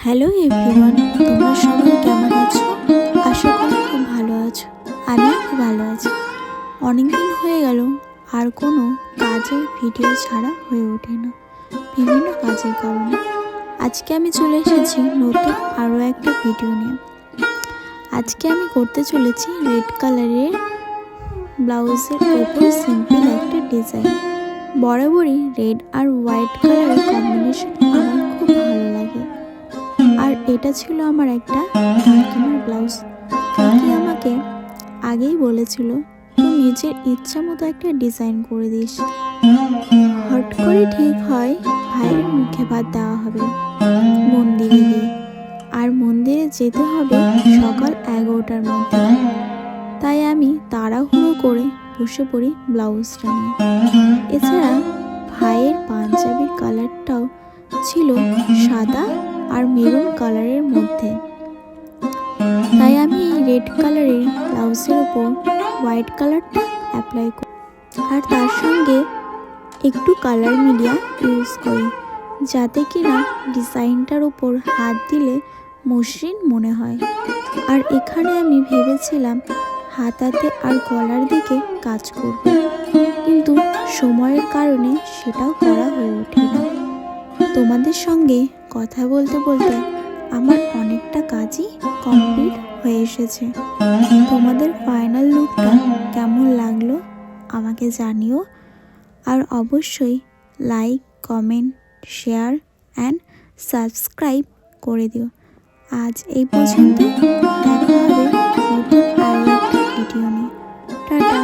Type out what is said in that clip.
Hello everyone, তোমরা সবাই কেমন আছো? আশা করি খুব ভালো আছো। আমিও খুব ভালো আছি। অনেকদিন হয়ে গেল আর কোনো কাজের ভিডিও ছাড়া হয়ে ওঠে না, বিভিন্ন কাজের কারণে। আজকে আমি চলে এসেছি নতুন আরও একটা ভিডিও নিয়ে। আজকে আমি করতে চলেছি রেড কালারের ব্লাউজের ওপর সিম্পল একটা ডিজাইন। বরাবরই রেড আর হোয়াইট কালারের কম্বিনেশন আমার খুব ভালো লাগে। আর এটা ছিল আমার একটা কাকিমার ব্লাউজ। কাকি আমাকে আগেই বলেছিল তুই নিজের ইচ্ছা মতো একটা ডিজাইন করে দিস। হট করে ঠিক হয় ভাইয়ের মুখে ভাত দেওয়া হবে মন্দিরে গিয়ে, আর মন্দিরে যেতে হবে সকাল 11টার মধ্যে। তাই আমি তাড়াহুড়ো করে বসে পড়ি ব্লাউজটা নিয়ে। এছাড়া ভাইয়ের পাঞ্জাবির কালারটাও ছিল সাদা আর মেরুন কালারের মধ্যে। তাই আমি এই রেড কালারের ব্লাউজের উপর হোয়াইট কালারটা অ্যাপ্লাই করি, আর তার সঙ্গে একটু কালার মিডিয়া ইউজ করি, যাতে কিনা ডিজাইনটার উপর হাত দিলে মসৃণ মনে হয়। আর এখানে আমি ভেবেছিলাম হাতাতে আর গলার দিকে কাজ করব, কিন্তু সময়ের কারণে সেটাও করা হয়ে ওঠে না। তোমাদের সঙ্গে কথা বলতে বলতে আমার অনেকটা কাজই কমপ্লিট হয়ে এসেছে। তোমাদের ফাইনাল লুকটা কেমন লাগলো আমাকে জানিও, আর অবশ্যই like, comment, share and subscribe করে দিও। আজ এই পর্যন্ত, দেখা হবে নতুন আরও একটা ভিডিও নিয়ে। টাটা।